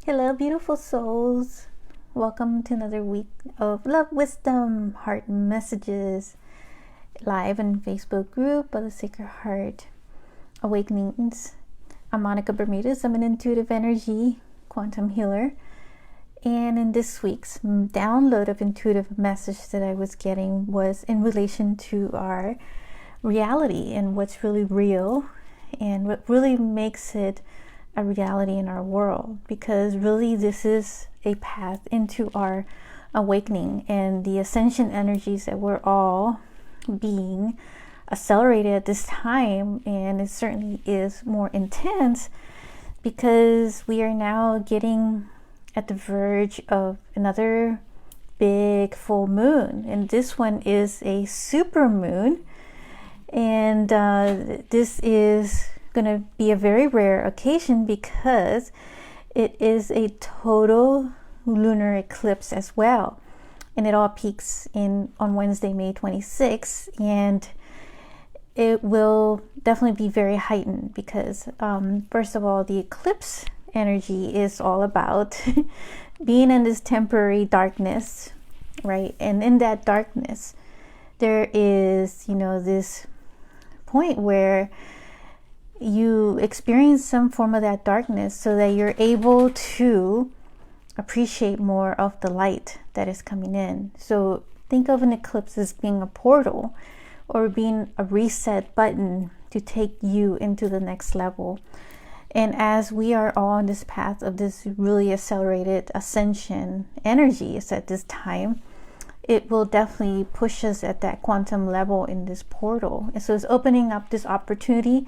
Hello, beautiful souls. Welcome to another week of Love, Wisdom, Heart Messages, live in Facebook group of the Sacred Heart Awakenings. I'm Monica Bermudez. I'm an intuitive energy quantum healer. And in this week's download of intuitive message that I was getting was in relation to our reality and what's really real and what really makes it a reality in our world, because really this is a path into our awakening and the ascension energies that we're all being accelerated at this time. And it certainly is more intense because we are now getting at the verge of another big full moon, and this one is a super moon. And this is going to be a very rare occasion because it is a total lunar eclipse as well, and it all peaks on Wednesday, May 26th, and it will definitely be very heightened because first of all, the eclipse energy is all about being in this temporary darkness, right? And in that darkness there is this point where you experience some form of that darkness so that you're able to appreciate more of the light that is coming in. So think of an eclipse as being a portal or being a reset button to take you into the next level. And as we are all on this path of this really accelerated ascension energies at this time, it will definitely push us at that quantum level in this portal. And so it's opening up this opportunity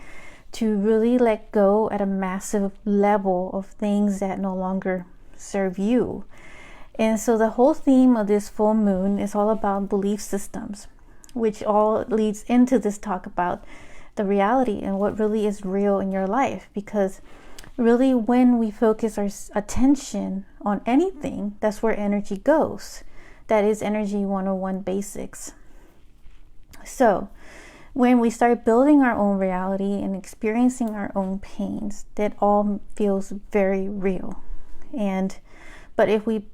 to really let go at a massive level of things that no longer serve you. And so the whole theme of this full moon is all about belief systems, which all leads into this talk about the reality and what really is real in your life. Because really, when we focus our attention on anything, that's where energy goes. That is Energy 101 basics. So when we start building our own reality and experiencing our own pains, that all feels very real. But if we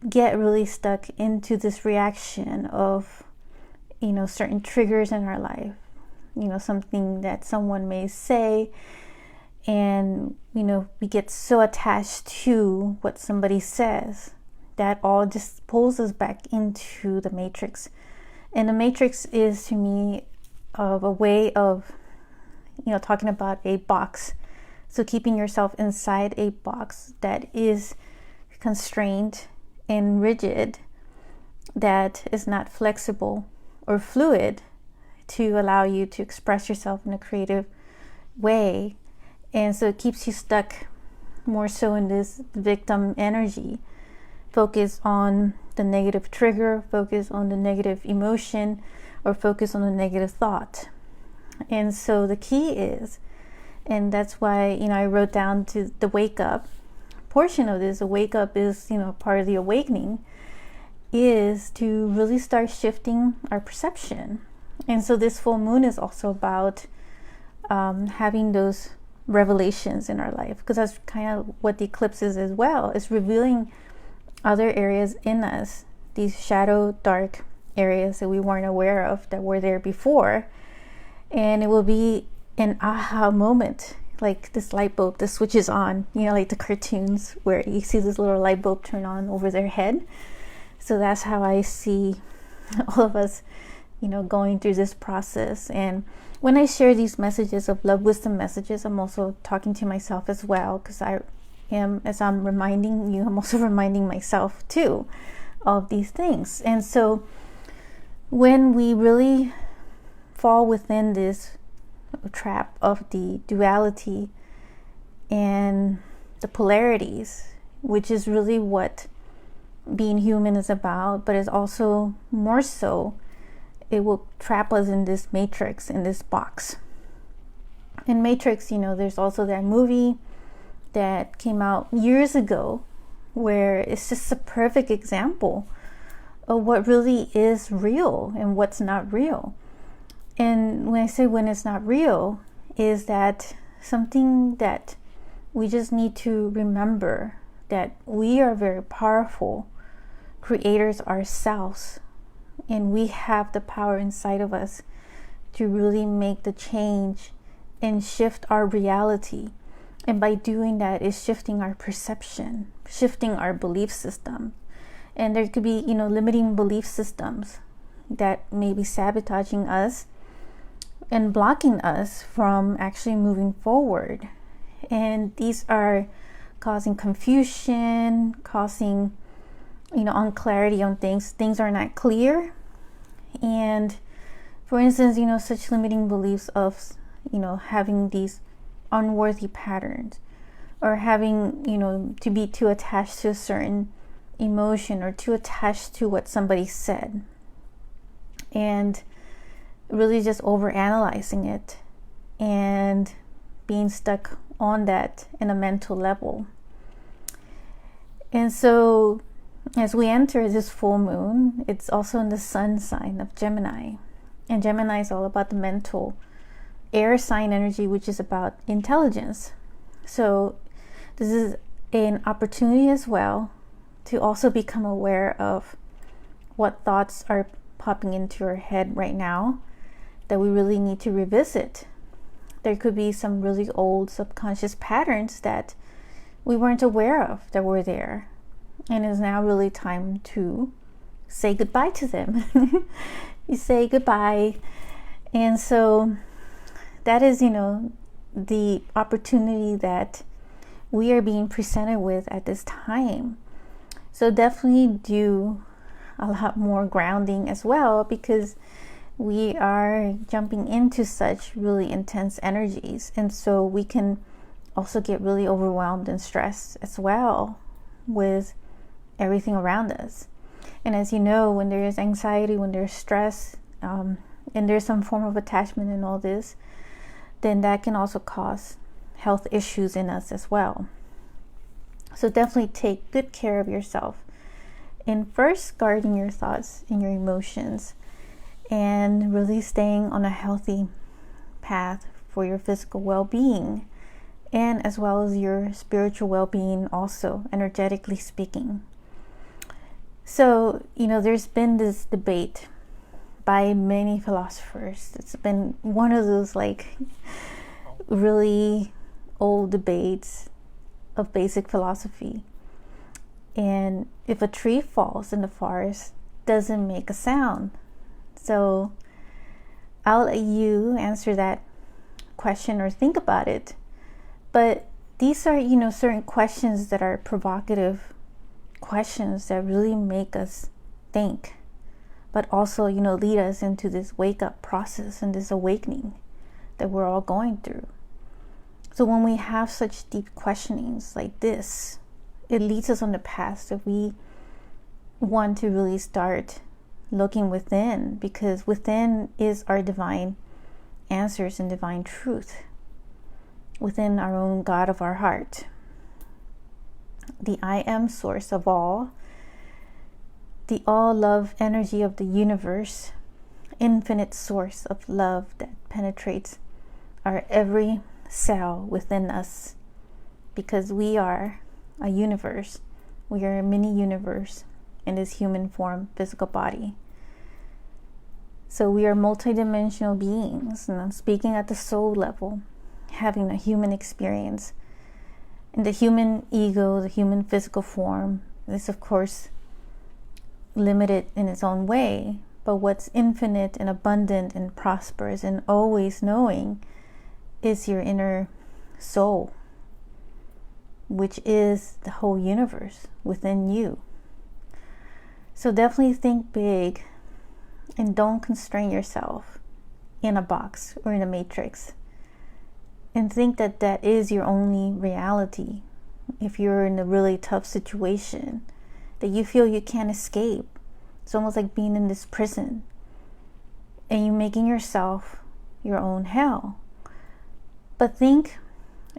get really stuck into this reaction of certain triggers in our life, something that someone may say, and we get so attached to what somebody says, that all just pulls us back into the matrix. And the matrix is, to me, of a way of talking about a box. So keeping yourself inside a box that is constrained and rigid, that is not flexible or fluid to allow you to express yourself in a creative way. And so it keeps you stuck more so in this victim energy. Focus on the negative trigger, focus on the negative emotion, or focus on the negative thought. And so the key is, and that's why I wrote down to the wake up portion of this. The wake up is part of the awakening, is to really start shifting our perception. And so this full moon is also about having those revelations in our life, because that's kind of what the eclipse is as well. It's revealing other areas in us, these shadow dark areas that we weren't aware of, that were there before. And it will be an aha moment, like this light bulb that switches on, like the cartoons where you see this little light bulb turn on over their head. So that's how I see all of us going through this process. And when I share these messages of love, wisdom messages, I'm also talking to myself as well, because as I'm reminding you, I'm also reminding myself too of these things. And so when we really fall within this trap of the duality and the polarities, which is really what being human is about, but it's also more so, it will trap us in this matrix, in this box. In Matrix, there's also that movie that came out years ago where it's just a perfect example of what really is real and what's not real. And when I say when it's not real, is that something that we just need to remember that we are very powerful creators ourselves, and we have the power inside of us to really make the change and shift our reality. And by doing that, is shifting our perception, shifting our belief system. And there could be, limiting belief systems that may be sabotaging us and blocking us from actually moving forward. And these are causing confusion, causing, unclarity on things. Things are not clear. And for instance, such limiting beliefs of, having these unworthy patterns, or having, to be too attached to a certain emotion, or too attached to what somebody said, and really just over analyzing it and being stuck on that in a mental level. And so as we enter this full moon, it's also in the sun sign of Gemini, and Gemini is all about the mental air sign energy, which is about intelligence. So this is an opportunity as well to also become aware of what thoughts are popping into your head right now that we really need to revisit. There could be some really old subconscious patterns that we weren't aware of that were there, and it's now really time to say goodbye to them. You say goodbye. And so that is, the opportunity that we are being presented with at this time. So definitely do a lot more grounding as well, because we are jumping into such really intense energies. And so we can also get really overwhelmed and stressed as well with everything around us. And as you know, when there is anxiety, when there's stress, and there's some form of attachment in all this, then that can also cause health issues in us as well. So definitely take good care of yourself, and first guarding your thoughts and your emotions, and really staying on a healthy path for your physical well-being, and as well as your spiritual well-being also, energetically speaking. So, there's been this debate by many philosophers. It's been one of those really old debates of basic philosophy. And if a tree falls in the forest, doesn't make a sound. So I'll let you answer that question or think about it. But these are, certain questions that are provocative questions that really make us think, but also, lead us into this wake-up process and this awakening that we're all going through. So when we have such deep questionings like this, it leads us on the path that we want to really start looking within, because within is our divine answers and divine truth, within our own God of our heart, the I am source of all, the all love energy of the universe, infinite source of love that penetrates our every cell within us, because we are a universe. We are a mini universe in this human form, physical body. So we are multidimensional beings, and I'm speaking at the soul level, having a human experience. And the human ego, the human physical form, is of course limited in its own way, but what's infinite and abundant and prosperous and always knowing is your inner soul, which is the whole universe within you. So definitely think big, and don't constrain yourself in a box or in a matrix, and think that that is your only reality. If you're in a really tough situation that you feel you can't escape, it's almost like being in this prison and you making yourself your own hell. But think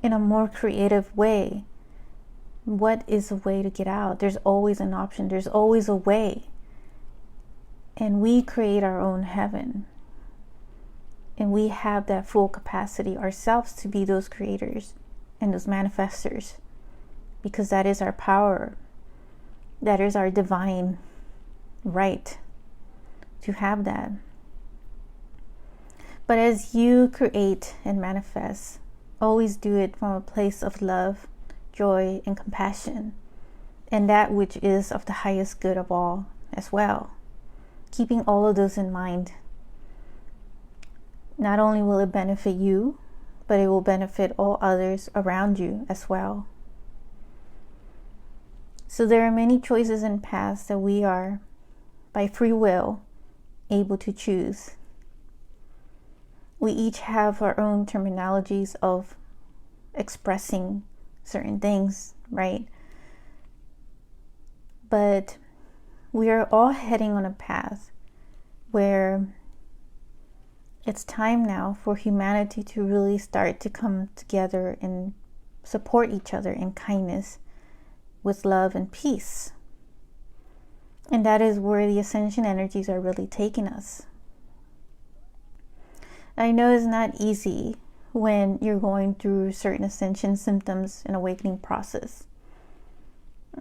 in a more creative way. What is a way to get out? There's always an option. There's always a way. And we create our own heaven. And we have that full capacity ourselves to be those creators and those manifestors because that is our power. That is our divine right to have that. But as you create and manifest, always do it from a place of love, joy, and compassion, and that which is of the highest good of all as well. Keeping all of those in mind, not only will it benefit you, but it will benefit all others around you as well. So there are many choices and paths that we are, by free will, able to choose. We each have our own terminologies of expressing certain things, right? But we are all heading on a path where it's time now for humanity to really start to come together and support each other in kindness, with love and peace. And that is where the ascension energies are really taking us. I know it's not easy when you're going through certain ascension symptoms and awakening process.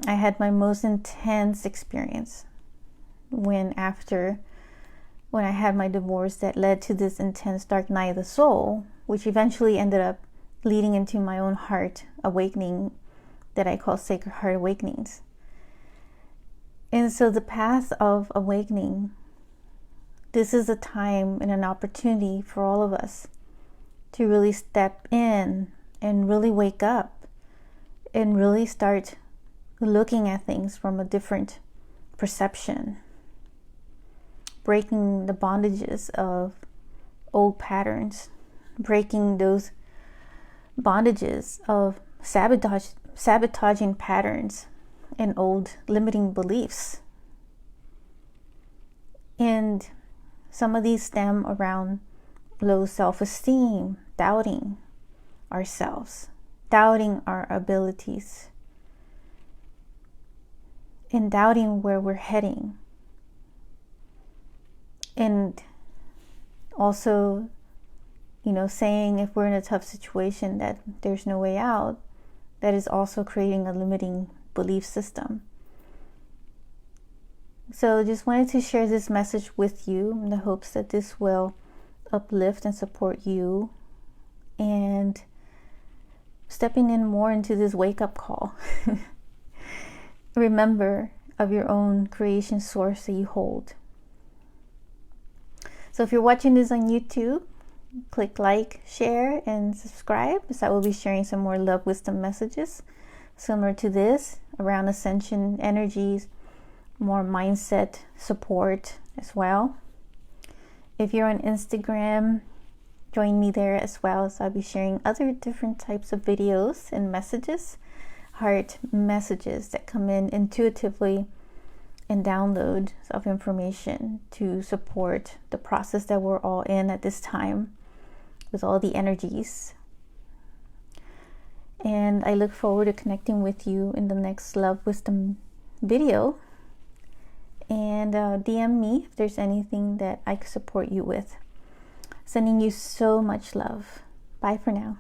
I had my most intense experience when I had my divorce that led to this intense dark night of the soul, which eventually ended up leading into my own heart awakening that I call Sacred Heart Awakenings. And so the path of awakening, this is a time and an opportunity for all of us to really step in and really wake up and really start looking at things from a different perception, breaking the bondages of old patterns, breaking those bondages of sabotaging patterns and old limiting beliefs. And some of these stem around low self-esteem, doubting ourselves, doubting our abilities, and doubting where we're heading. And also, saying if we're in a tough situation that there's no way out, that is also creating a limiting belief system. So just wanted to share this message with you in the hopes that this will uplift and support you, and stepping in more into this wake-up call. Remember of your own creation source that you hold. So if you're watching this on YouTube, click like, share, and subscribe, because I will be sharing some more love wisdom messages similar to this around ascension energies, more mindset support as well. If you're on Instagram, join me there as well. So I'll be sharing other different types of videos and messages, heart messages that come in intuitively, and downloads of information to support the process that we're all in at this time with all the energies. And I look forward to connecting with you in the next Love Wisdom video. And DM me if there's anything that I could support you with. Sending you so much love. Bye for now.